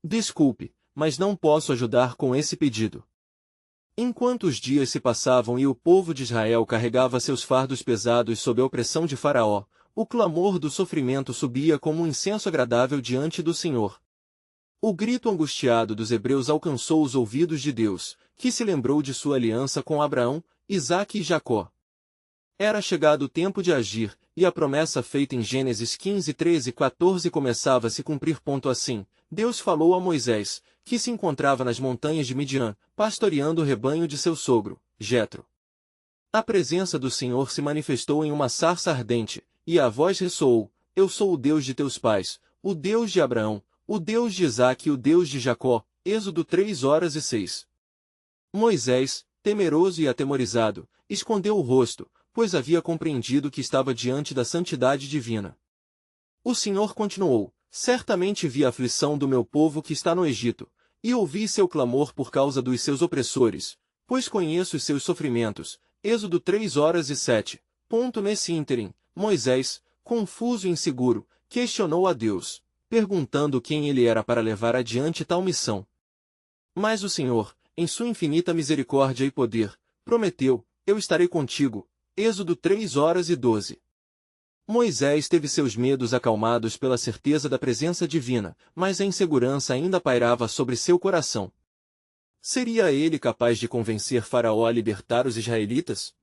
Desculpe, mas não posso ajudar com esse pedido. Enquanto os dias se passavam e o povo de Israel carregava seus fardos pesados sob a opressão de Faraó, o clamor do sofrimento subia como um incenso agradável diante do Senhor. O grito angustiado dos hebreus alcançou os ouvidos de Deus, que se lembrou de sua aliança com Abraão, Isaque e Jacó. Era chegado o tempo de agir, e a promessa feita em Gênesis 15, 13 e 14 começava a se cumprir. Assim, Deus falou a Moisés, que se encontrava nas montanhas de Midian, pastoreando o rebanho de seu sogro, Jetro. A presença do Senhor se manifestou em uma sarça ardente, e a voz ressoou: Eu sou o Deus de teus pais, o Deus de Abraão, o Deus de Isaque e o Deus de Jacó. Êxodo 3:6. Moisés, temeroso e atemorizado, escondeu o rosto, pois havia compreendido que estava diante da santidade divina. O Senhor continuou: Certamente vi a aflição do meu povo que está no Egito, e ouvi seu clamor por causa dos seus opressores, pois conheço os seus sofrimentos. Êxodo 3:7. Nesse ínterim, Moisés, confuso e inseguro, questionou a Deus, perguntando quem ele era para levar adiante tal missão. Mas o Senhor, em sua infinita misericórdia e poder, prometeu: Eu estarei contigo. Êxodo 3:12. Moisés teve seus medos acalmados pela certeza da presença divina, mas a insegurança ainda pairava sobre seu coração. Seria ele capaz de convencer Faraó a libertar os israelitas?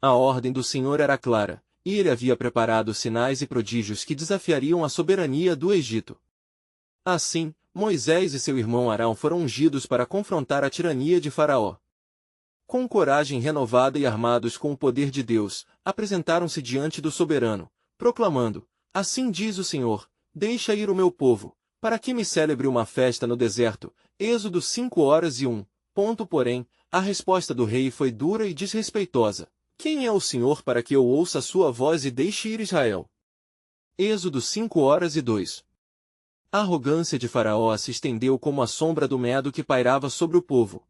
A ordem do Senhor era clara, e ele havia preparado sinais e prodígios que desafiariam a soberania do Egito. Assim, Moisés e seu irmão Arão foram ungidos para confrontar a tirania de Faraó. Com coragem renovada e armados com o poder de Deus, apresentaram-se diante do soberano, proclamando: Assim diz o Senhor, deixa ir o meu povo, para que me celebre uma festa no deserto. Êxodo 5:1. Porém, a resposta do rei foi dura e desrespeitosa: Quem é o Senhor para que eu ouça a sua voz e deixe ir Israel? Êxodo 5:2. A arrogância de Faraó se estendeu como a sombra do medo que pairava sobre o povo.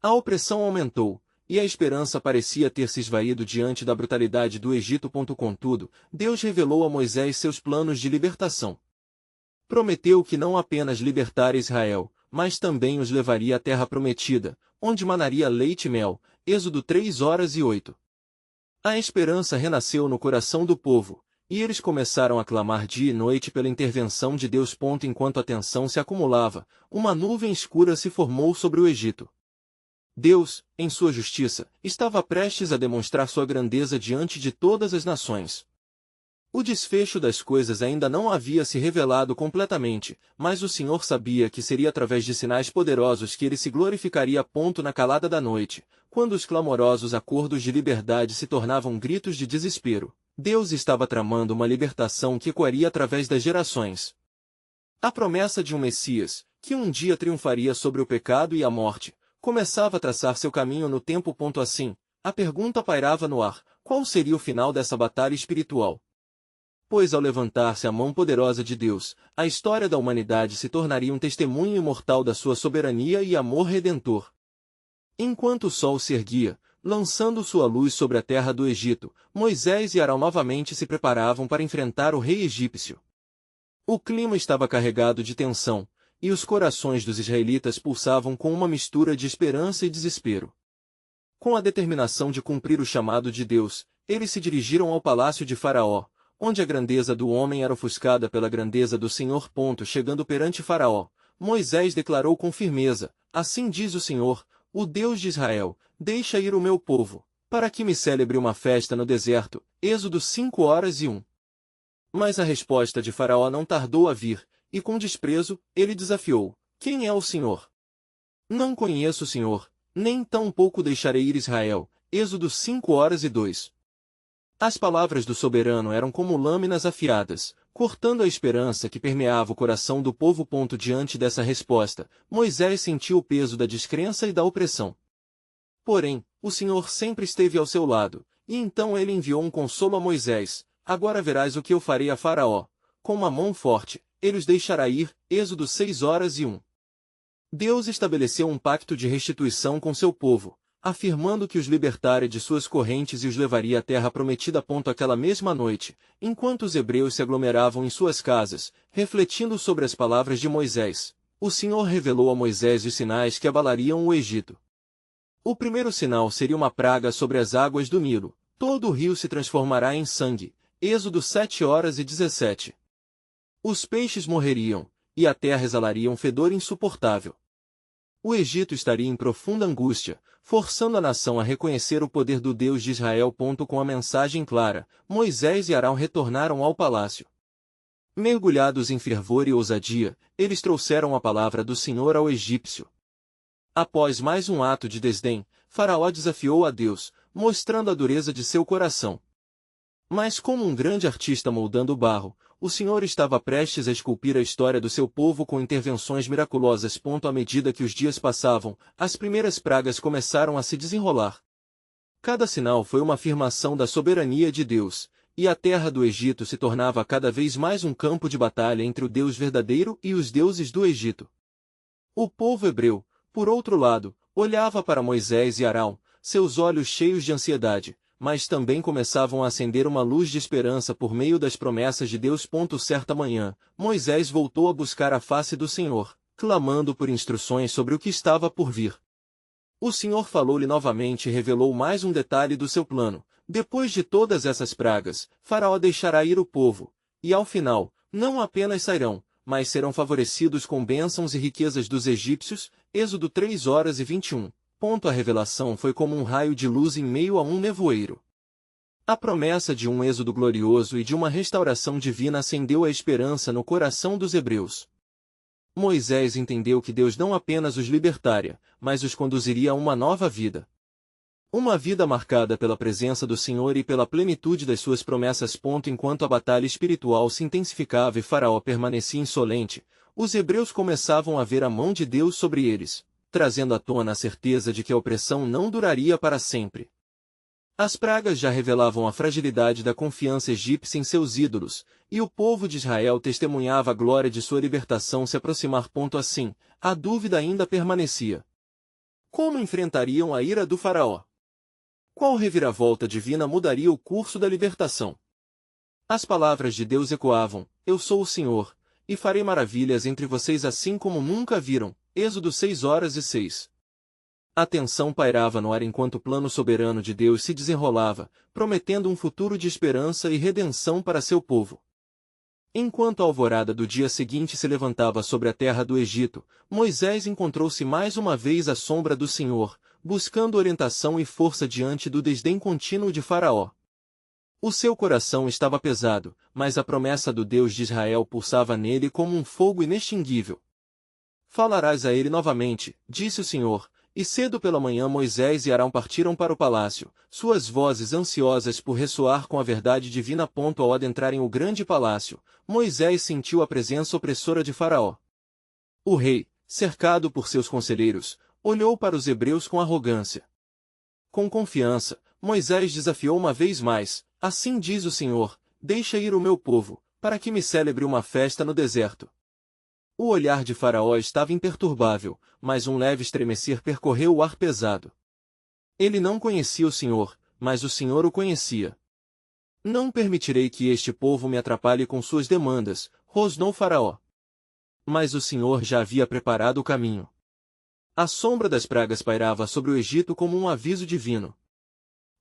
A opressão aumentou, e a esperança parecia ter se esvaído diante da brutalidade do Egito. Contudo, Deus revelou a Moisés seus planos de libertação. Prometeu que não apenas libertaria Israel, mas também os levaria à terra prometida, onde manaria leite e mel. Êxodo 3:8. A esperança renasceu no coração do povo, e eles começaram a clamar dia e noite pela intervenção de Deus. Enquanto a tensão se acumulava, uma nuvem escura se formou sobre o Egito. Deus, em sua justiça, estava prestes a demonstrar sua grandeza diante de todas as nações. O desfecho das coisas ainda não havia se revelado completamente, mas o Senhor sabia que seria através de sinais poderosos que ele se glorificaria. Na calada da noite, quando os clamorosos acordos de liberdade se tornavam gritos de desespero, Deus estava tramando uma libertação que ecoaria através das gerações. A promessa de um Messias, que um dia triunfaria sobre o pecado e a morte, começava a traçar seu caminho no tempo. Assim, a pergunta pairava no ar: qual seria o final dessa batalha espiritual? Pois ao levantar-se a mão poderosa de Deus, a história da humanidade se tornaria um testemunho imortal da sua soberania e amor redentor. Enquanto o sol se erguia, lançando sua luz sobre a terra do Egito, Moisés e Arão novamente se preparavam para enfrentar o rei egípcio. O clima estava carregado de tensão, e os corações dos israelitas pulsavam com uma mistura de esperança e desespero. Com a determinação de cumprir o chamado de Deus, eles se dirigiram ao palácio de Faraó, onde a grandeza do homem era ofuscada pela grandeza do Senhor. Chegando perante Faraó, Moisés declarou com firmeza: Assim diz o Senhor, o Deus de Israel, deixa ir o meu povo, para que me celebre uma festa no deserto. Êxodo 5:1. Mas a resposta de Faraó não tardou a vir, e com desprezo, ele desafiou: Quem é o Senhor? Não conheço o Senhor, nem tampouco deixarei ir Israel. Êxodo 5:2. As palavras do soberano eram como lâminas afiadas, cortando a esperança que permeava o coração do povo. Diante dessa resposta, Moisés sentiu o peso da descrença e da opressão. Porém, o Senhor sempre esteve ao seu lado, e então ele enviou um consolo a Moisés: Agora verás o que eu farei a Faraó. Com uma mão forte, ele os deixará ir. Êxodo 6:1. Deus estabeleceu um pacto de restituição com seu povo, afirmando que os libertaria de suas correntes e os levaria à terra prometida. Aquela mesma noite, enquanto os hebreus se aglomeravam em suas casas, refletindo sobre as palavras de Moisés, O Senhor revelou a Moisés os sinais que abalariam o Egito. O primeiro sinal seria uma praga sobre as águas do Nilo. Todo o rio se transformará em sangue. Êxodo 7:17. Os peixes morreriam, e a terra exalaria um fedor insuportável. O Egito estaria em profunda angústia, forçando a nação a reconhecer o poder do Deus de Israel. Com a mensagem clara, Moisés e Arão retornaram ao palácio. Mergulhados em fervor e ousadia, eles trouxeram a palavra do Senhor ao egípcio. Após mais um ato de desdém, Faraó desafiou a Deus, mostrando a dureza de seu coração. Mas como um grande artista moldando barro, o Senhor estava prestes a esculpir a história do seu povo com intervenções miraculosas. À medida que os dias passavam, as primeiras pragas começaram a se desenrolar. Cada sinal foi uma afirmação da soberania de Deus, e a terra do Egito se tornava cada vez mais um campo de batalha entre o Deus verdadeiro e os deuses do Egito. O povo hebreu, por outro lado, olhava para Moisés e Arão, seus olhos cheios de ansiedade, mas também começavam a acender uma luz de esperança por meio das promessas de Deus. Certa manhã, Moisés voltou a buscar a face do Senhor, clamando por instruções sobre o que estava por vir. O Senhor falou-lhe novamente e revelou mais um detalhe do seu plano. Depois de todas essas pragas, Faraó deixará ir o povo, e ao final, não apenas sairão, mas serão favorecidos com bênçãos e riquezas dos egípcios. Êxodo 3:21. A revelação foi como um raio de luz em meio a um nevoeiro. A promessa de um êxodo glorioso e de uma restauração divina acendeu a esperança no coração dos hebreus. Moisés entendeu que Deus não apenas os libertaria, mas os conduziria a uma nova vida. Uma vida marcada pela presença do Senhor e pela plenitude das suas promessas. Enquanto a batalha espiritual se intensificava e Faraó permanecia insolente, os hebreus começavam a ver a mão de Deus sobre eles, trazendo à tona a certeza de que a opressão não duraria para sempre. As pragas já revelavam a fragilidade da confiança egípcia em seus ídolos, e o povo de Israel testemunhava a glória de sua libertação se aproximar. Assim, a dúvida ainda permanecia. Como enfrentariam a ira do Faraó? Qual reviravolta divina mudaria o curso da libertação? As palavras de Deus ecoavam: Eu sou o Senhor, e farei maravilhas entre vocês assim como nunca viram. Êxodo 6:06. A tensão pairava no ar enquanto o plano soberano de Deus se desenrolava, prometendo um futuro de esperança e redenção para seu povo. Enquanto a alvorada do dia seguinte se levantava sobre a terra do Egito, Moisés encontrou-se mais uma vez à sombra do Senhor, buscando orientação e força diante do desdém contínuo de Faraó. O seu coração estava pesado, mas a promessa do Deus de Israel pulsava nele como um fogo inextinguível. Falarás a ele novamente, disse o Senhor, e cedo pela manhã Moisés e Arão partiram para o palácio, suas vozes ansiosas por ressoar com a verdade divina. Ao adentrarem o grande palácio, Moisés sentiu a presença opressora de Faraó. O rei, cercado por seus conselheiros, olhou para os hebreus com arrogância. Com confiança, Moisés desafiou uma vez mais: Assim diz o Senhor, deixa ir o meu povo, para que me celebre uma festa no deserto. O olhar de Faraó estava imperturbável, mas um leve estremecer percorreu o ar pesado. Ele não conhecia o Senhor, mas o Senhor o conhecia. Não permitirei que este povo me atrapalhe com suas demandas, rosnou Faraó. Mas o Senhor já havia preparado o caminho. A sombra das pragas pairava sobre o Egito como um aviso divino.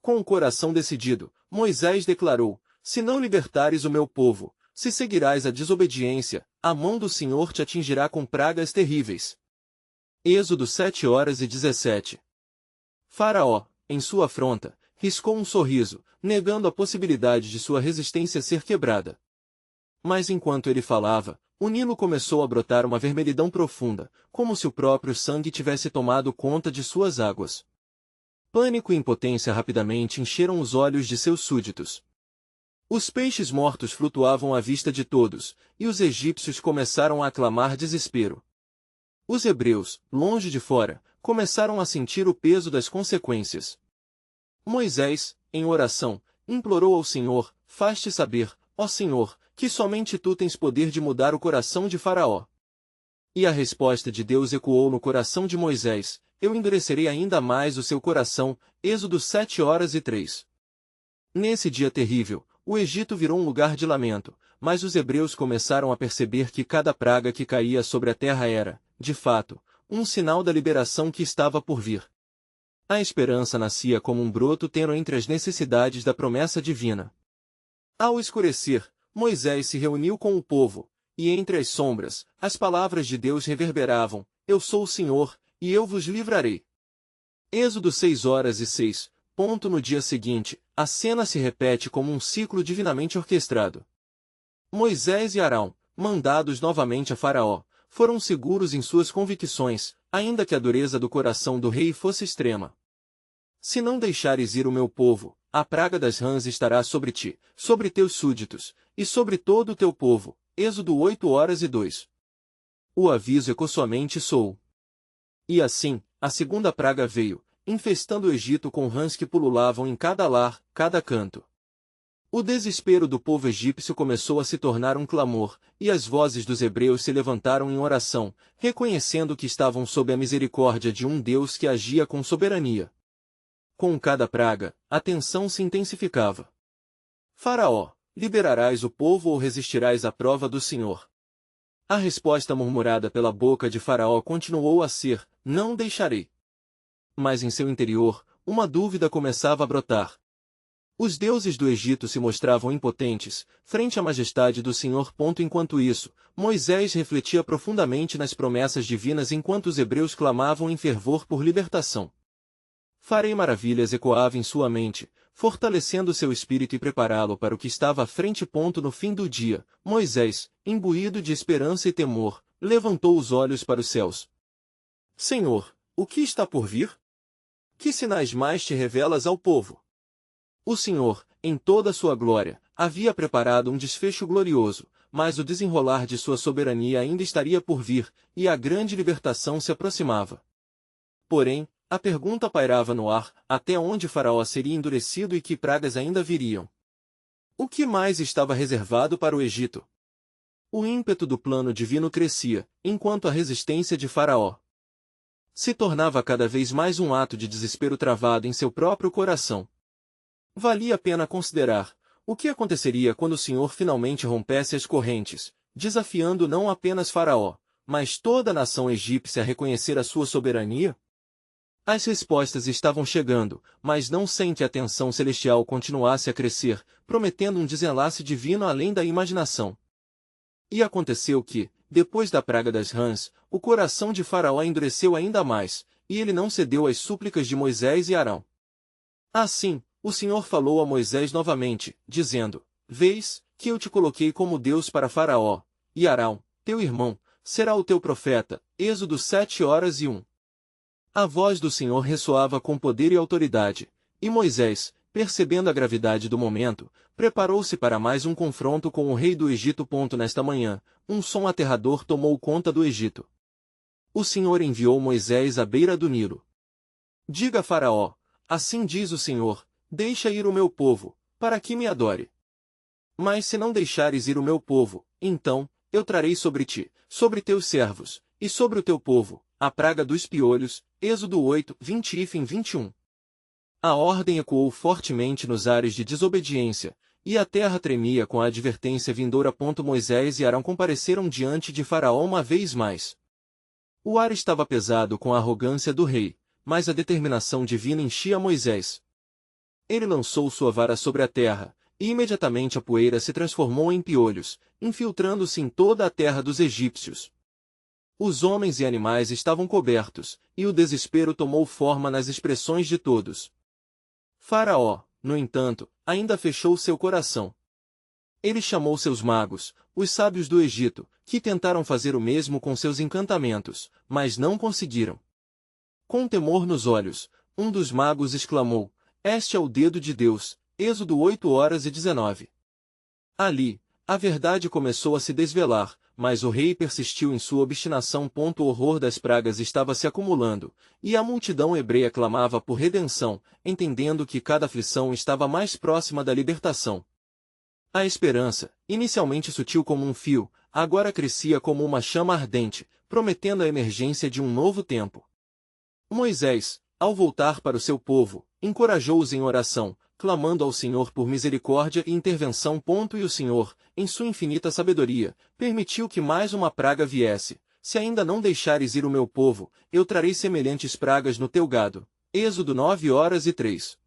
Com o coração decidido, Moisés declarou: Se não libertares o meu povo, se seguirás a desobediência, a mão do Senhor te atingirá com pragas terríveis. Êxodo 7:17. Faraó, em sua afronta, riscou um sorriso, negando a possibilidade de sua resistência ser quebrada. Mas enquanto ele falava, o Nilo começou a brotar uma vermelhidão profunda, como se o próprio sangue tivesse tomado conta de suas águas. Pânico e impotência rapidamente encheram os olhos de seus súditos. Os peixes mortos flutuavam à vista de todos, e os egípcios começaram a clamar desespero. Os hebreus, longe de fora, começaram a sentir o peso das consequências. Moisés, em oração, implorou ao Senhor: Faz-te saber, ó Senhor, que somente tu tens poder de mudar o coração de Faraó. E a resposta de Deus ecoou no coração de Moisés: Eu endurecerei ainda mais o seu coração. Êxodo 7:03. Nesse dia terrível, o Egito virou um lugar de lamento, mas os hebreus começaram a perceber que cada praga que caía sobre a terra era, de fato, um sinal da liberação que estava por vir. A esperança nascia como um broto tênue entre as necessidades da promessa divina. Ao escurecer, Moisés se reuniu com o povo, e entre as sombras, as palavras de Deus reverberavam: Eu sou o Senhor, e eu vos livrarei. Êxodo 6:06. No dia seguinte, a cena se repete como um ciclo divinamente orquestrado. Moisés e Arão, mandados novamente a Faraó, foram seguros em suas convicções, ainda que a dureza do coração do rei fosse extrema. Se não deixares ir o meu povo, a praga das rãs estará sobre ti, sobre teus súditos, e sobre todo o teu povo. Êxodo 8:2. O aviso ecoou somente soou. E assim, a segunda praga veio, infestando o Egito com rãs que pululavam em cada lar, cada canto. O desespero do povo egípcio começou a se tornar um clamor, e as vozes dos hebreus se levantaram em oração, reconhecendo que estavam sob a misericórdia de um Deus que agia com soberania. Com cada praga, a tensão se intensificava. Faraó, liberarás o povo ou resistirás à prova do Senhor? A resposta murmurada pela boca de Faraó continuou a ser: não deixarei. Mas em seu interior, uma dúvida começava a brotar. Os deuses do Egito se mostravam impotentes, frente à majestade do Senhor. Enquanto isso, Moisés refletia profundamente nas promessas divinas enquanto os hebreus clamavam em fervor por libertação. Farei maravilhas ecoava em sua mente, fortalecendo seu espírito e prepará-lo para o que estava à frente. No fim do dia, Moisés, imbuído de esperança e temor, levantou os olhos para os céus. Senhor, o que está por vir? Que sinais mais te revelas ao povo? O Senhor, em toda a sua glória, havia preparado um desfecho glorioso, mas o desenrolar de sua soberania ainda estaria por vir, e a grande libertação se aproximava. Porém, a pergunta pairava no ar: até onde Faraó seria endurecido e que pragas ainda viriam? O que mais estava reservado para o Egito? O ímpeto do plano divino crescia, enquanto a resistência de Faraó se tornava cada vez mais um ato de desespero travado em seu próprio coração. Valia a pena considerar o que aconteceria quando o Senhor finalmente rompesse as correntes, desafiando não apenas Faraó, mas toda a nação egípcia a reconhecer a sua soberania? As respostas estavam chegando, mas não sem que a tensão celestial continuasse a crescer, prometendo um desenlace divino além da imaginação. E aconteceu que, depois da praga das rãs, o coração de Faraó endureceu ainda mais, e ele não cedeu às súplicas de Moisés e Arão. Assim, o Senhor falou a Moisés novamente, dizendo: Vês, que eu te coloquei como Deus para Faraó, e Arão, teu irmão, será o teu profeta. Êxodo 7:1. A voz do Senhor ressoava com poder e autoridade, e Moisés, percebendo a gravidade do momento, preparou-se para mais um confronto com o rei do Egito. Nesta manhã, um som aterrador tomou conta do Egito. O Senhor enviou Moisés à beira do Nilo. Diga a Faraó: assim diz o Senhor, deixa ir o meu povo, para que me adore. Mas se não deixares ir o meu povo, então, eu trarei sobre ti, sobre teus servos, e sobre o teu povo, a praga dos piolhos. Êxodo 8:20-21. A ordem ecoou fortemente nos ares de desobediência, e a terra tremia com a advertência vindoura. Moisés e Arão compareceram diante de Faraó uma vez mais. O ar estava pesado com a arrogância do rei, mas a determinação divina enchia Moisés. Ele lançou sua vara sobre a terra, e imediatamente a poeira se transformou em piolhos, infiltrando-se em toda a terra dos egípcios. Os homens e animais estavam cobertos, e o desespero tomou forma nas expressões de todos. Faraó, no entanto, ainda fechou seu coração. Ele chamou seus magos, os sábios do Egito, que tentaram fazer o mesmo com seus encantamentos, mas não conseguiram. Com temor nos olhos, um dos magos exclamou: Este é o dedo de Deus. Êxodo 8:19. Ali, a verdade começou a se desvelar, mas o rei persistiu em sua obstinação. O horror das pragas estava se acumulando, e a multidão hebreia clamava por redenção, entendendo que cada aflição estava mais próxima da libertação. A esperança, inicialmente sutil como um fio, agora crescia como uma chama ardente, prometendo a emergência de um novo tempo. Moisés, ao voltar para o seu povo, encorajou-os em oração, clamando ao Senhor por misericórdia e intervenção. E o Senhor, em sua infinita sabedoria, permitiu que mais uma praga viesse, se ainda não deixares ir o meu povo, eu trarei semelhantes pragas no teu gado. Êxodo 9:3.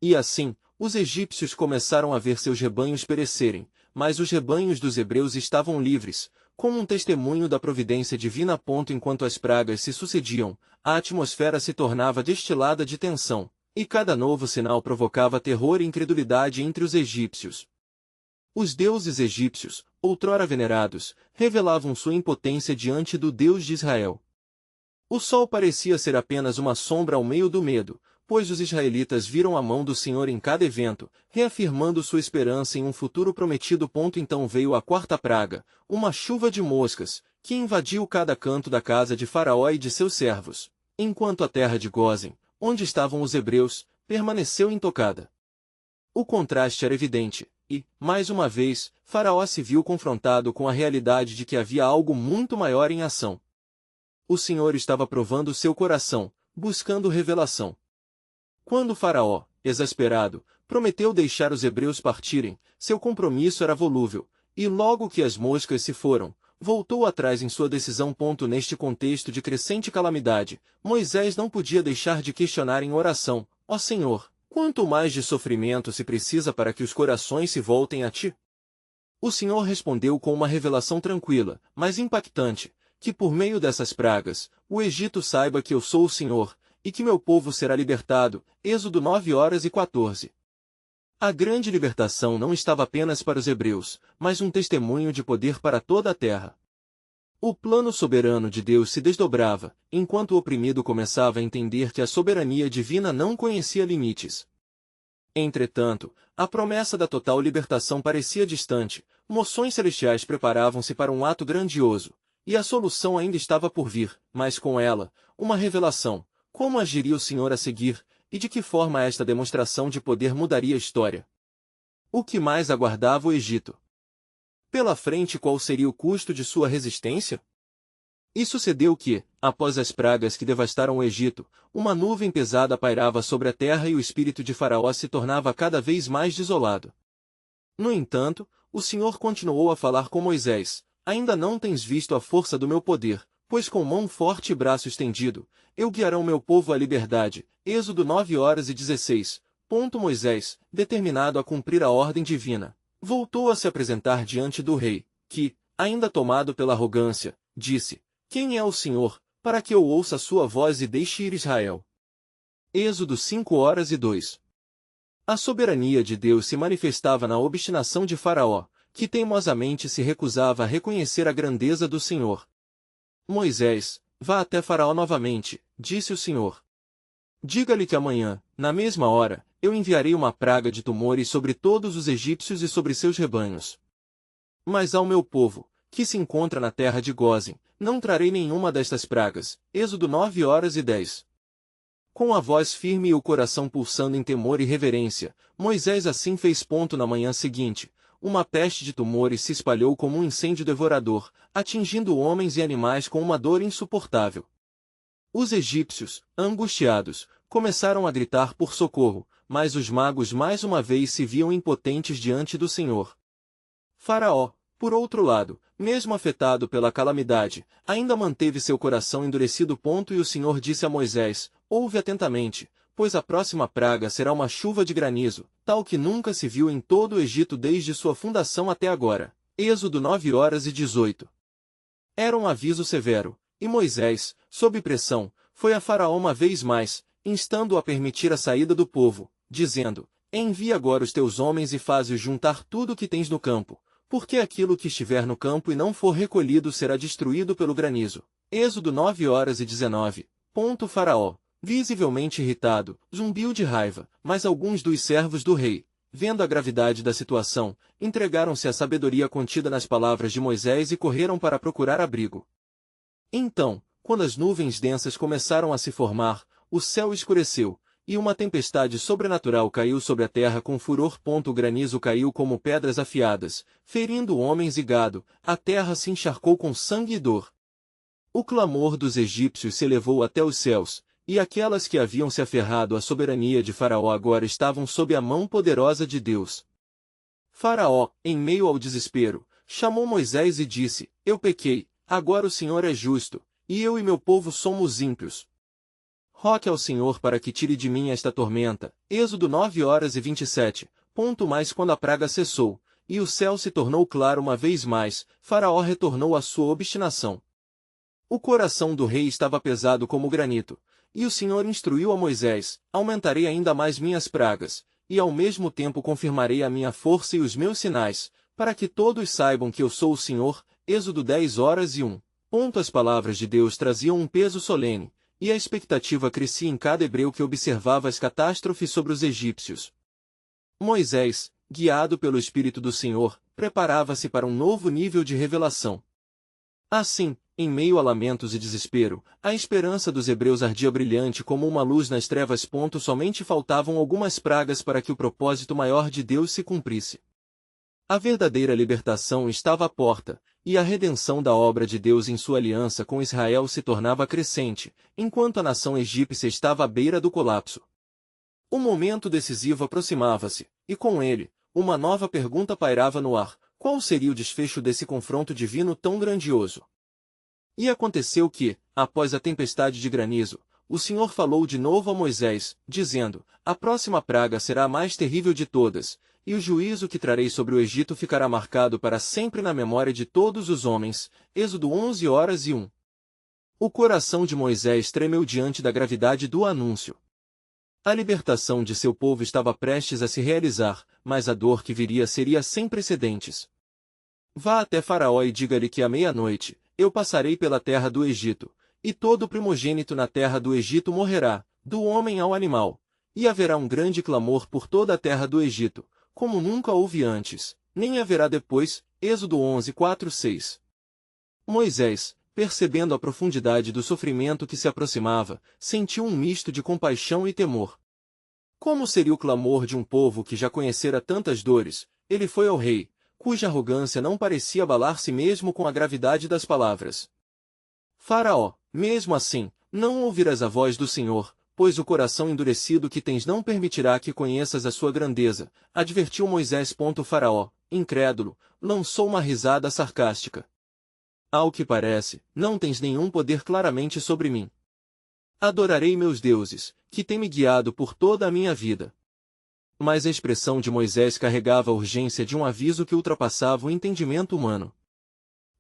E assim, os egípcios começaram a ver seus rebanhos perecerem, mas os rebanhos dos hebreus estavam livres, como um testemunho da providência divina. Enquanto as pragas se sucediam, a atmosfera se tornava destilada de tensão, e cada novo sinal provocava terror e incredulidade entre os egípcios. Os deuses egípcios, outrora venerados, revelavam sua impotência diante do Deus de Israel. O sol parecia ser apenas uma sombra ao meio do medo, pois os israelitas viram a mão do Senhor em cada evento, reafirmando sua esperança em um futuro prometido. Então veio a quarta praga, uma chuva de moscas, que invadiu cada canto da casa de Faraó e de seus servos, enquanto a terra de Gósen, onde estavam os hebreus, permaneceu intocada. O contraste era evidente, e, mais uma vez, Faraó se viu confrontado com a realidade de que havia algo muito maior em ação. O Senhor estava provando seu coração, buscando revelação. Quando Faraó, exasperado, prometeu deixar os hebreus partirem, seu compromisso era volúvel, e logo que as moscas se foram, voltou atrás em sua decisão. Neste contexto de crescente calamidade, Moisés não podia deixar de questionar em oração: ó Senhor, quanto mais de sofrimento se precisa para que os corações se voltem a ti? O Senhor respondeu com uma revelação tranquila, mas impactante, que por meio dessas pragas, o Egito saiba que eu sou o Senhor, e que meu povo será libertado. Êxodo 9:14. A grande libertação não estava apenas para os hebreus, mas um testemunho de poder para toda a terra. O plano soberano de Deus se desdobrava, enquanto o oprimido começava a entender que a soberania divina não conhecia limites. Entretanto, a promessa da total libertação parecia distante, moções celestiais preparavam-se para um ato grandioso, e a solução ainda estava por vir, mas com ela, uma revelação: como agiria o Senhor a seguir, e de que forma esta demonstração de poder mudaria a história. O que mais aguardava o Egito? Pela frente, qual seria o custo de sua resistência? E sucedeu que, após as pragas que devastaram o Egito, uma nuvem pesada pairava sobre a terra e o espírito de Faraó se tornava cada vez mais desolado. No entanto, o Senhor continuou a falar com Moisés: ainda não tens visto a força do meu poder, pois com mão forte e braço estendido, eu guiarão meu povo à liberdade. Êxodo 9:16. Moisés, determinado a cumprir a ordem divina, voltou a se apresentar diante do rei, que, ainda tomado pela arrogância, disse: quem é o Senhor, para que eu ouça a sua voz e deixe ir Israel? Êxodo 5:2. A soberania de Deus se manifestava na obstinação de Faraó, que teimosamente se recusava a reconhecer a grandeza do Senhor. Moisés, vá até Faraó novamente, disse o Senhor. Diga-lhe que amanhã, na mesma hora, eu enviarei uma praga de tumores sobre todos os egípcios e sobre seus rebanhos. Mas ao meu povo, que se encontra na terra de Gósen, não trarei nenhuma destas pragas. Êxodo 9:10. Com a voz firme e o coração pulsando em temor e reverência, Moisés assim fez. Na manhã seguinte, uma peste de tumores se espalhou como um incêndio devorador, atingindo homens e animais com uma dor insuportável. Os egípcios, angustiados, começaram a gritar por socorro, mas os magos mais uma vez se viam impotentes diante do Senhor. Faraó, por outro lado, mesmo afetado pela calamidade, ainda manteve seu coração endurecido. E o Senhor disse a Moisés: ouve atentamente, pois a próxima praga será uma chuva de granizo, tal que nunca se viu em todo o Egito desde sua fundação até agora. Êxodo 9:18. Era um aviso severo, e Moisés, sob pressão, foi a Faraó uma vez mais, instando-o a permitir a saída do povo, dizendo: envia agora os teus homens e faze-os juntar tudo o que tens no campo, porque aquilo que estiver no campo e não for recolhido será destruído pelo granizo. Êxodo 9:19. Faraó, visivelmente irritado, zumbiu de raiva, mas alguns dos servos do rei, vendo a gravidade da situação, entregaram-se à sabedoria contida nas palavras de Moisés e correram para procurar abrigo. Então, quando as nuvens densas começaram a se formar, o céu escureceu, e uma tempestade sobrenatural caiu sobre a terra com furor. O granizo caiu como pedras afiadas, ferindo homens e gado, a terra se encharcou com sangue e dor. O clamor dos egípcios se elevou até os céus, e aquelas que haviam se aferrado à soberania de Faraó agora estavam sob a mão poderosa de Deus. Faraó, em meio ao desespero, chamou Moisés e disse: eu pequei, agora o Senhor é justo, e eu e meu povo somos ímpios. Rogue ao Senhor para que tire de mim esta tormenta. Êxodo 9:27. Mas quando a praga cessou, e o céu se tornou claro uma vez mais, Faraó retornou à sua obstinação. O coração do rei estava pesado como granito, e o Senhor instruiu a Moisés: aumentarei ainda mais minhas pragas, e ao mesmo tempo confirmarei a minha força e os meus sinais, para que todos saibam que eu sou o Senhor. Êxodo 10:1. As palavras de Deus traziam um peso solene, e a expectativa crescia em cada hebreu que observava as catástrofes sobre os egípcios. Moisés, guiado pelo Espírito do Senhor, preparava-se para um novo nível de revelação. Assim, em meio a lamentos e desespero, a esperança dos hebreus ardia brilhante como uma luz nas trevas. Somente faltavam algumas pragas para que o propósito maior de Deus se cumprisse. A verdadeira libertação estava à porta, e a redenção da obra de Deus em sua aliança com Israel se tornava crescente, enquanto a nação egípcia estava à beira do colapso. O momento decisivo aproximava-se, e com ele, uma nova pergunta pairava no ar: qual seria o desfecho desse confronto divino tão grandioso? E aconteceu que, após a tempestade de granizo, o Senhor falou de novo a Moisés, dizendo: a próxima praga será a mais terrível de todas, e o juízo que trarei sobre o Egito ficará marcado para sempre na memória de todos os homens. Êxodo 11:1. O coração de Moisés tremeu diante da gravidade do anúncio. A libertação de seu povo estava prestes a se realizar, mas a dor que viria seria sem precedentes. Vá até Faraó e diga-lhe que à meia-noite, eu passarei pela terra do Egito, e todo primogênito na terra do Egito morrerá, do homem ao animal, e haverá um grande clamor por toda a terra do Egito, como nunca houve antes, nem haverá depois. Êxodo 11:4-6. Moisés, percebendo a profundidade do sofrimento que se aproximava, sentiu um misto de compaixão e temor. Como seria o clamor de um povo que já conhecera tantas dores? Ele foi ao rei, cuja arrogância não parecia abalar-se mesmo com a gravidade das palavras. Faraó, mesmo assim, não ouvirás a voz do Senhor, pois o coração endurecido que tens não permitirá que conheças a sua grandeza, advertiu Moisés. Faraó, incrédulo, lançou uma risada sarcástica. Ao que parece, não tens nenhum poder claramente sobre mim. Adorarei meus deuses, que têm me guiado por toda a minha vida. Mas a expressão de Moisés carregava a urgência de um aviso que ultrapassava o entendimento humano.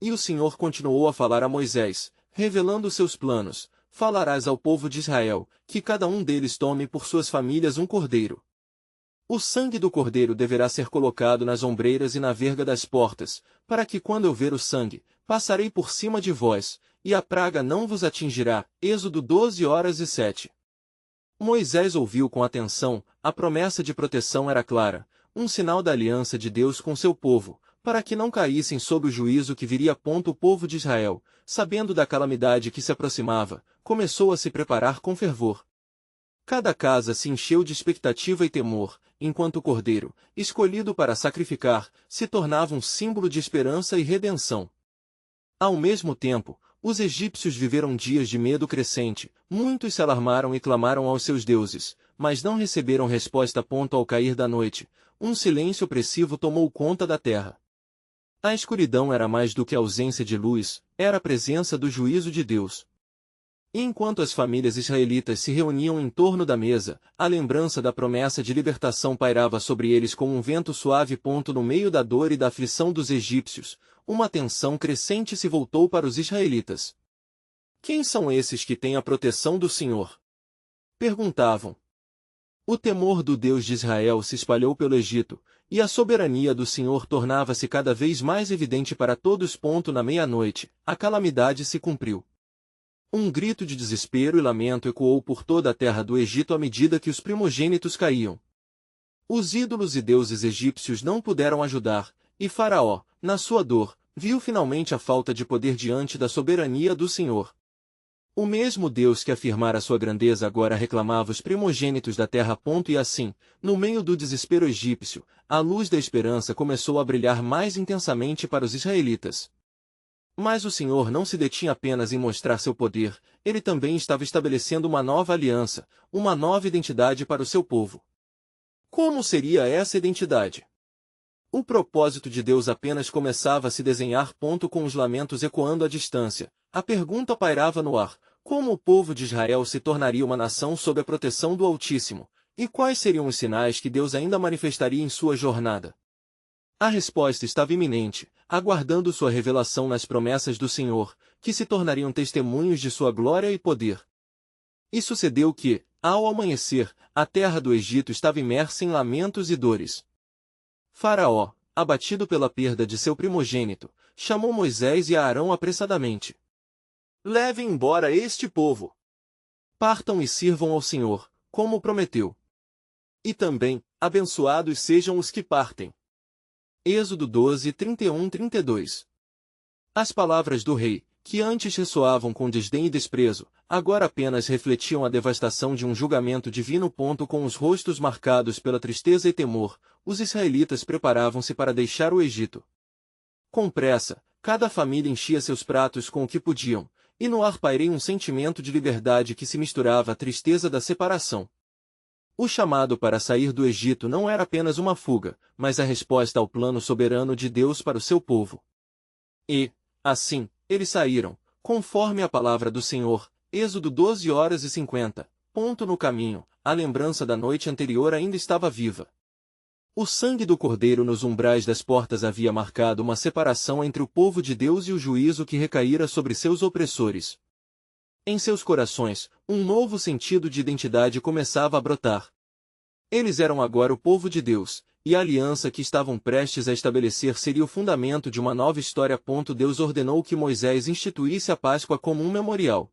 E o Senhor continuou a falar a Moisés, revelando seus planos: falarás ao povo de Israel, que cada um deles tome por suas famílias um cordeiro. O sangue do cordeiro deverá ser colocado nas ombreiras e na verga das portas, para que quando eu ver o sangue, passarei por cima de vós, e a praga não vos atingirá. Êxodo 12:7. Moisés ouviu com atenção. A promessa de proteção era clara, um sinal da aliança de Deus com seu povo, para que não caíssem sob o juízo que viria. O povo de Israel, sabendo da calamidade que se aproximava, começou a se preparar com fervor. Cada casa se encheu de expectativa e temor, enquanto o cordeiro, escolhido para sacrificar, se tornava um símbolo de esperança e redenção. Ao mesmo tempo, os egípcios viveram dias de medo crescente, muitos se alarmaram e clamaram aos seus deuses, mas não receberam resposta. Ao cair da noite, um silêncio opressivo tomou conta da terra. A escuridão era mais do que a ausência de luz, era a presença do juízo de Deus. E enquanto as famílias israelitas se reuniam em torno da mesa, a lembrança da promessa de libertação pairava sobre eles como um vento suave. No meio da dor e da aflição dos egípcios, uma tensão crescente se voltou para os israelitas. Quem são esses que têm a proteção do Senhor? Perguntavam. O temor do Deus de Israel se espalhou pelo Egito, e a soberania do Senhor tornava-se cada vez mais evidente para todos. Na meia-noite, a calamidade se cumpriu. Um grito de desespero e lamento ecoou por toda a terra do Egito à medida que os primogênitos caíam. Os ídolos e deuses egípcios não puderam ajudar, e Faraó, na sua dor, viu finalmente a falta de poder diante da soberania do Senhor. O mesmo Deus que afirmara sua grandeza agora reclamava os primogênitos da terra. E assim, no meio do desespero egípcio, a luz da esperança começou a brilhar mais intensamente para os israelitas. Mas o Senhor não se detinha apenas em mostrar seu poder, ele também estava estabelecendo uma nova aliança, uma nova identidade para o seu povo. Como seria essa identidade? O propósito de Deus apenas começava a se desenhar. Com os lamentos ecoando à distância, a pergunta pairava no ar: como o povo de Israel se tornaria uma nação sob a proteção do Altíssimo? E quais seriam os sinais que Deus ainda manifestaria em sua jornada? A resposta estava iminente, aguardando sua revelação nas promessas do Senhor, que se tornariam testemunhos de sua glória e poder. E sucedeu que, ao amanhecer, a terra do Egito estava imersa em lamentos e dores. Faraó, abatido pela perda de seu primogênito, chamou Moisés e Arão apressadamente. Levem embora este povo. Partam e sirvam ao Senhor, como prometeu. E também, abençoados sejam os que partem. Êxodo 12, 31-32. As palavras do rei, que antes ressoavam com desdém e desprezo, agora apenas refletiam a devastação de um julgamento divino. Com os rostos marcados pela tristeza e temor, os israelitas preparavam-se para deixar o Egito. Com pressa, cada família enchia seus pratos com o que podiam, e no ar pairei um sentimento de liberdade que se misturava à tristeza da separação. O chamado para sair do Egito não era apenas uma fuga, mas a resposta ao plano soberano de Deus para o seu povo. E, assim, eles saíram, conforme a palavra do Senhor. Êxodo 12h50. No caminho, a lembrança da noite anterior ainda estava viva. O sangue do cordeiro nos umbrais das portas havia marcado uma separação entre o povo de Deus e o juízo que recaíra sobre seus opressores. Em seus corações, um novo sentido de identidade começava a brotar. Eles eram agora o povo de Deus, e a aliança que estavam prestes a estabelecer seria o fundamento de uma nova história. Deus ordenou que Moisés instituísse a Páscoa como um memorial.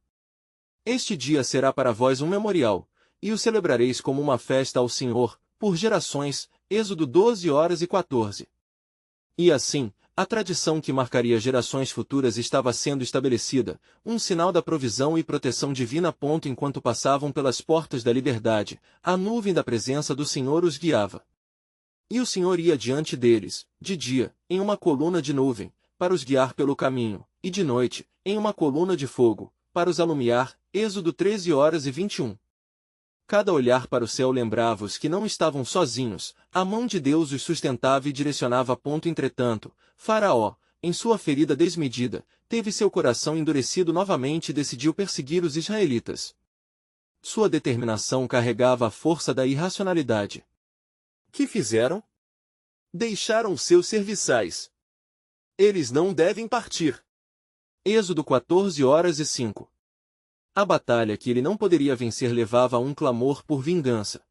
Este dia será para vós um memorial, e o celebrareis como uma festa ao Senhor, por gerações. Êxodo 12h14. E assim, a tradição que marcaria gerações futuras estava sendo estabelecida, um sinal da provisão e proteção divina. Enquanto passavam pelas portas da liberdade, a nuvem da presença do Senhor os guiava. E o Senhor ia diante deles, de dia, em uma coluna de nuvem, para os guiar pelo caminho, e de noite, em uma coluna de fogo, para os alumiar. Êxodo 13h21. Cada olhar para o céu lembrava-os que não estavam sozinhos, a mão de Deus os sustentava e direcionava. Entretanto, Faraó, em sua ferida desmedida, teve seu coração endurecido novamente e decidiu perseguir os israelitas. Sua determinação carregava a força da irracionalidade. Que fizeram? Deixaram seus serviçais. Eles não devem partir. Êxodo 14h05. A batalha que ele não poderia vencer levava a um clamor por vingança.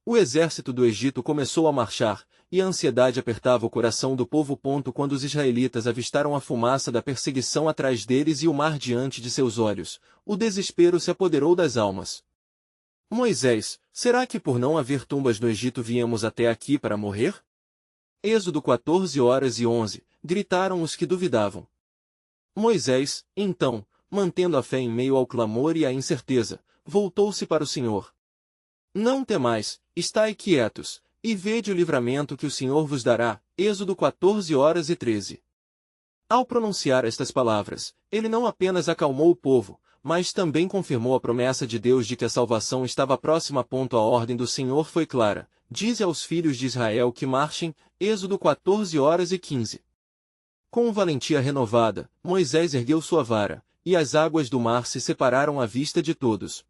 O exército do Egito começou a marchar, e a ansiedade apertava o coração do povo. Quando os israelitas avistaram a fumaça da perseguição atrás deles e o mar diante de seus olhos, o desespero se apoderou das almas. Moisés, será que por não haver tumbas no Egito viemos até aqui para morrer? Êxodo 14h11, gritaram os que duvidavam. Moisés, então, mantendo a fé em meio ao clamor e à incerteza, voltou-se para o Senhor. Não temais, estai quietos, e vede o livramento que o Senhor vos dará. Êxodo 14h13. Ao pronunciar estas palavras, ele não apenas acalmou o povo, mas também confirmou a promessa de Deus de que a salvação estava próxima. A ordem do Senhor foi clara: dize aos filhos de Israel que marchem. Êxodo 14h15. Com valentia renovada, Moisés ergueu sua vara, e as águas do mar se separaram à vista de todos.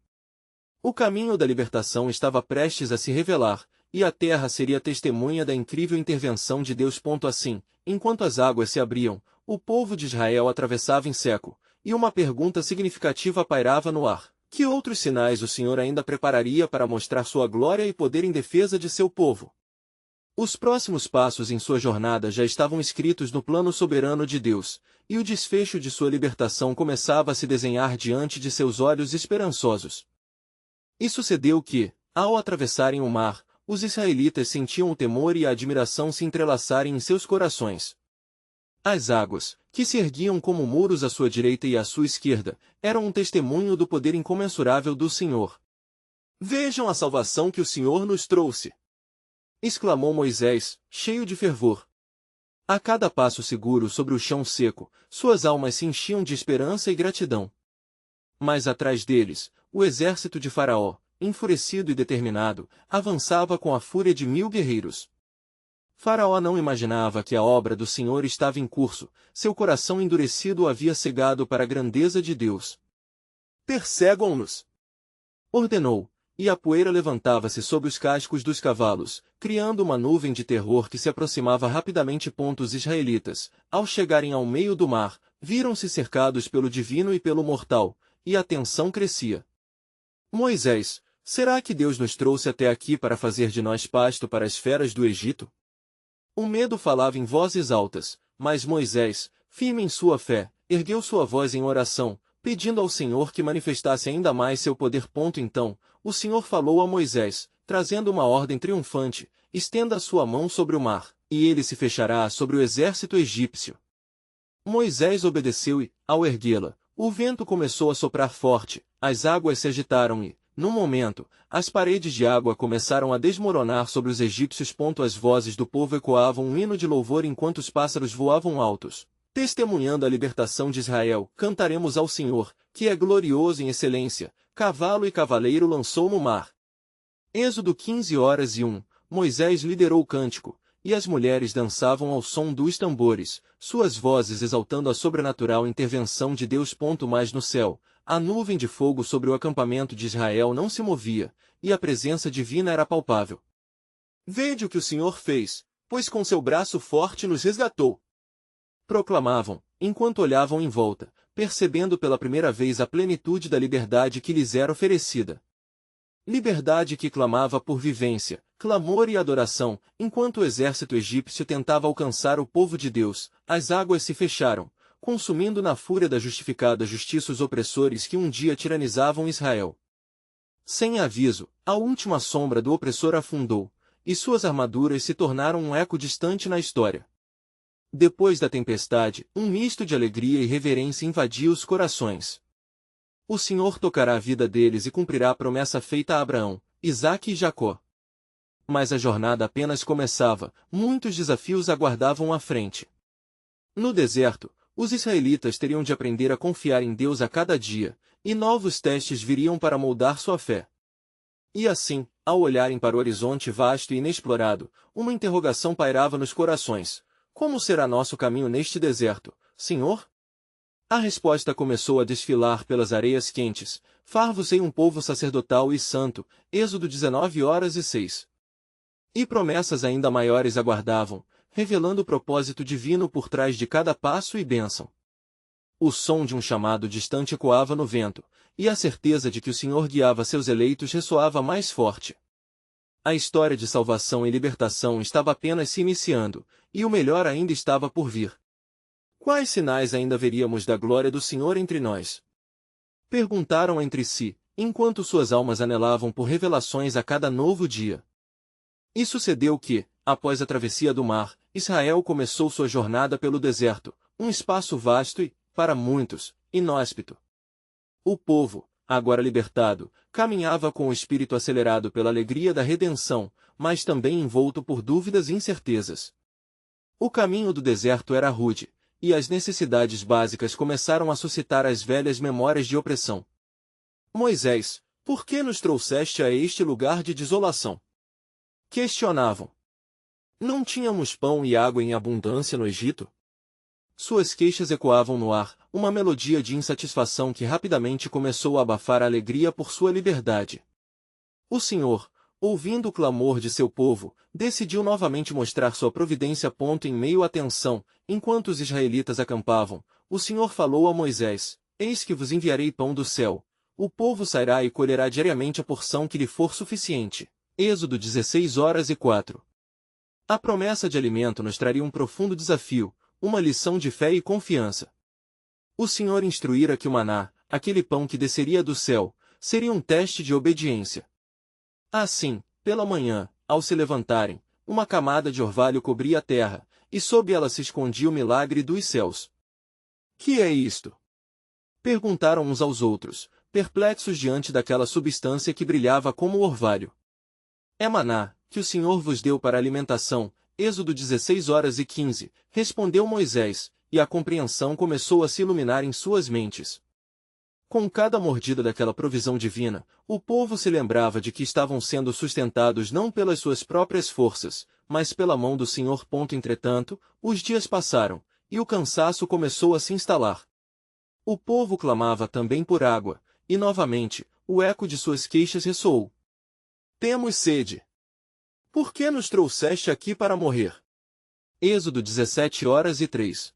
O caminho da libertação estava prestes a se revelar, e a terra seria testemunha da incrível intervenção de Deus. Assim, enquanto as águas se abriam, o povo de Israel atravessava em seco, e uma pergunta significativa pairava no ar: que outros sinais o Senhor ainda prepararia para mostrar sua glória e poder em defesa de seu povo? Os próximos passos em sua jornada já estavam escritos no plano soberano de Deus, e o desfecho de sua libertação começava a se desenhar diante de seus olhos esperançosos. E sucedeu que, ao atravessarem o mar, os israelitas sentiam o temor e a admiração se entrelaçarem em seus corações. As águas, que se erguiam como muros à sua direita e à sua esquerda, eram um testemunho do poder incomensurável do Senhor. Vejam a salvação que o Senhor nos trouxe! Exclamou Moisés, cheio de fervor. A cada passo seguro sobre o chão seco, suas almas se enchiam de esperança e gratidão. Mas atrás deles, o exército de Faraó, enfurecido e determinado, avançava com a fúria de 1000 guerreiros. Faraó não imaginava que a obra do Senhor estava em curso, seu coração endurecido o havia cegado para a grandeza de Deus. Perseguam-nos! Ordenou, e a poeira levantava-se sob os cascos dos cavalos, criando uma nuvem de terror que se aproximava rapidamente. Os israelitas, ao chegarem ao meio do mar, viram-se cercados pelo divino e pelo mortal, e a tensão crescia. Moisés, será que Deus nos trouxe até aqui para fazer de nós pasto para as feras do Egito? O medo falava em vozes altas, mas Moisés, firme em sua fé, ergueu sua voz em oração, pedindo ao Senhor que manifestasse ainda mais seu poder. Então, o Senhor falou a Moisés, trazendo uma ordem triunfante: estenda a sua mão sobre o mar, e ele se fechará sobre o exército egípcio. Moisés obedeceu e, ao erguê-la, o vento começou a soprar forte, as águas se agitaram e, num momento, as paredes de água começaram a desmoronar sobre os egípcios. As vozes do povo ecoavam um hino de louvor enquanto os pássaros voavam altos. Testemunhando a libertação de Israel, cantaremos ao Senhor, que é glorioso em excelência, cavalo e cavaleiro lançou no mar. Êxodo 15h01, Moisés liderou o cântico, e as mulheres dançavam ao som dos tambores, suas vozes exaltando a sobrenatural intervenção de Deus. Mas no céu, a nuvem de fogo sobre o acampamento de Israel não se movia, e a presença divina era palpável. Vede o que o Senhor fez, pois com seu braço forte nos resgatou. Proclamavam, enquanto olhavam em volta, percebendo pela primeira vez a plenitude da liberdade que lhes era oferecida. Liberdade que clamava por vivência, clamor e adoração. Enquanto o exército egípcio tentava alcançar o povo de Deus, as águas se fecharam, consumindo na fúria da justificada justiça os opressores que um dia tiranizavam Israel. Sem aviso, a última sombra do opressor afundou, e suas armaduras se tornaram um eco distante na história. Depois da tempestade, um misto de alegria e reverência invadia os corações. O Senhor tocará a vida deles e cumprirá a promessa feita a Abraão, Isaque e Jacó. Mas a jornada apenas começava, muitos desafios aguardavam à frente. No deserto, os israelitas teriam de aprender a confiar em Deus a cada dia, e novos testes viriam para moldar sua fé. E assim, ao olharem para o horizonte vasto e inexplorado, uma interrogação pairava nos corações: como será nosso caminho neste deserto, Senhor? A resposta começou a desfilar pelas areias quentes: far-vos-ei um povo sacerdotal e santo, Êxodo 19h06. E promessas ainda maiores aguardavam, revelando o propósito divino por trás de cada passo e bênção. O som de um chamado distante ecoava no vento, e a certeza de que o Senhor guiava seus eleitos ressoava mais forte. A história de salvação e libertação estava apenas se iniciando, e o melhor ainda estava por vir. Quais sinais ainda veríamos da glória do Senhor entre nós? Perguntaram entre si, enquanto suas almas anelavam por revelações a cada novo dia. E sucedeu que, após a travessia do mar, Israel começou sua jornada pelo deserto, um espaço vasto e, para muitos, inóspito. O povo, agora libertado, caminhava com o espírito acelerado pela alegria da redenção, mas também envolto por dúvidas e incertezas. O caminho do deserto era rude, e as necessidades básicas começaram a suscitar as velhas memórias de opressão. Moisés, por que nos trouxeste a este lugar de desolação? Questionavam. Não tínhamos pão e água em abundância no Egito? Suas queixas ecoavam no ar, uma melodia de insatisfação que rapidamente começou a abafar a alegria por sua liberdade. O Senhor, ouvindo o clamor de seu povo, decidiu novamente mostrar sua providência. Em meio à tensão, enquanto os israelitas acampavam, o Senhor falou a Moisés: eis que vos enviarei pão do céu. O povo sairá e colherá diariamente a porção que lhe for suficiente. Êxodo 16h04. A promessa de alimento nos traria um profundo desafio, uma lição de fé e confiança. O Senhor instruíra que o maná, aquele pão que desceria do céu, seria um teste de obediência. Assim, pela manhã, ao se levantarem, uma camada de orvalho cobria a terra, e sob ela se escondia o milagre dos céus. Que é isto? Perguntaram uns aos outros, perplexos diante daquela substância que brilhava como o orvalho. É maná, que o Senhor vos deu para alimentação. Êxodo 16h15, respondeu Moisés, e a compreensão começou a se iluminar em suas mentes. Com cada mordida daquela provisão divina, o povo se lembrava de que estavam sendo sustentados não pelas suas próprias forças, mas pela mão do Senhor. Entretanto, os dias passaram, e o cansaço começou a se instalar. O povo clamava também por água, e novamente, o eco de suas queixas ressoou. Temos sede. Por que nos trouxeste aqui para morrer? Êxodo 17:03.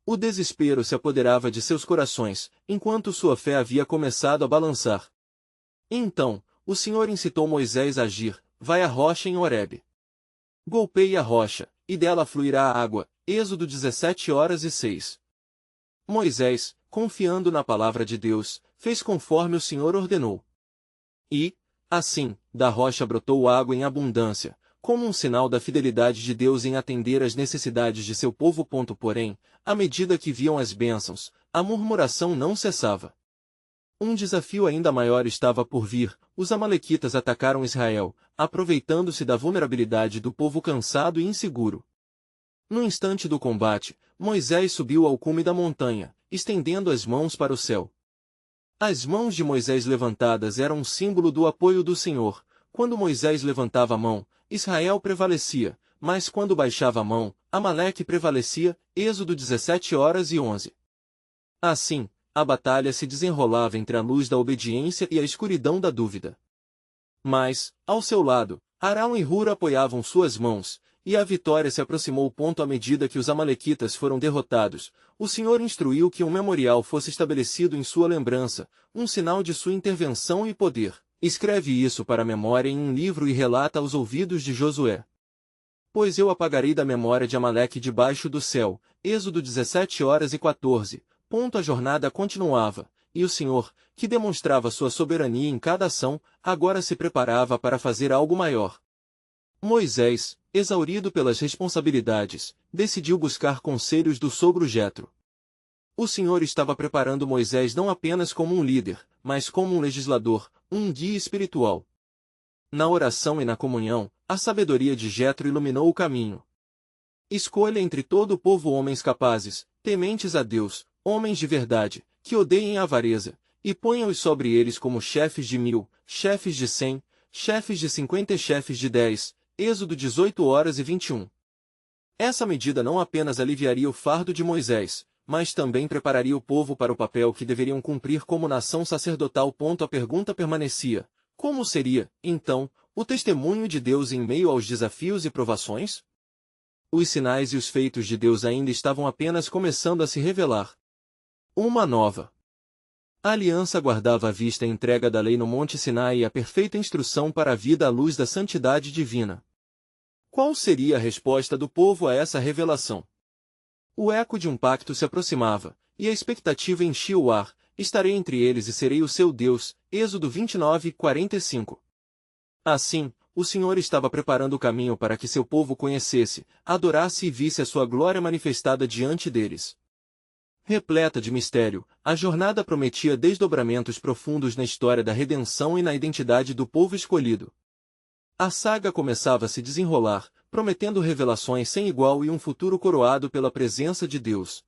O desespero se apoderava de seus corações, enquanto sua fé havia começado a balançar. Então, o Senhor incitou Moisés a agir: vai à rocha em Horebe. Golpeie a rocha, e dela fluirá a água. Êxodo 17:06. Moisés, confiando na palavra de Deus, fez conforme o Senhor ordenou. E, assim, da rocha brotou água em abundância, como um sinal da fidelidade de Deus em atender às necessidades de seu povo. Porém, à medida que viam as bênçãos, a murmuração não cessava. Um desafio ainda maior estava por vir: os amalequitas atacaram Israel, aproveitando-se da vulnerabilidade do povo cansado e inseguro. No instante do combate, Moisés subiu ao cume da montanha, estendendo as mãos para o céu. As mãos de Moisés levantadas eram um símbolo do apoio do Senhor. Quando Moisés levantava a mão, Israel prevalecia, mas quando baixava a mão, Amaleque prevalecia. Êxodo 17:11. Assim, a batalha se desenrolava entre a luz da obediência e a escuridão da dúvida. Mas, ao seu lado, Arão e Hur apoiavam suas mãos, e a vitória se aproximou. À medida que os amalequitas foram derrotados, o Senhor instruiu que um memorial fosse estabelecido em sua lembrança, um sinal de sua intervenção e poder. Escreve isso para a memória em um livro e relata aos ouvidos de Josué. Pois eu apagarei da memória de Amaleque debaixo do céu. Êxodo 17:14. A jornada continuava, e o Senhor, que demonstrava sua soberania em cada ação, agora se preparava para fazer algo maior. Moisés, exaurido pelas responsabilidades, decidiu buscar conselhos do sogro Jetro. O Senhor estava preparando Moisés não apenas como um líder, mas como um legislador, um guia espiritual. Na oração e na comunhão, a sabedoria de Jetro iluminou o caminho. Escolha entre todo o povo homens capazes, tementes a Deus, homens de verdade, que odeiem a avareza, e ponha-os sobre eles como chefes de 1000, chefes de 100, chefes de 50 e chefes de 10. Êxodo 18:21. Essa medida não apenas aliviaria o fardo de Moisés, mas também prepararia o povo para o papel que deveriam cumprir como nação sacerdotal. A pergunta permanecia: como seria, então, o testemunho de Deus em meio aos desafios e provações? Os sinais e os feitos de Deus ainda estavam apenas começando a se revelar. Uma nova aliança guardava à vista a entrega da lei no Monte Sinai e a perfeita instrução para a vida à luz da santidade divina. Qual seria a resposta do povo a essa revelação? O eco de um pacto se aproximava, e a expectativa enchia o ar: estarei entre eles e serei o seu Deus. Êxodo 29:45. Assim, o Senhor estava preparando o caminho para que seu povo conhecesse, adorasse e visse a sua glória manifestada diante deles. Repleta de mistério, a jornada prometia desdobramentos profundos na história da redenção e na identidade do povo escolhido. A saga começava a se desenrolar, prometendo revelações sem igual e um futuro coroado pela presença de Deus.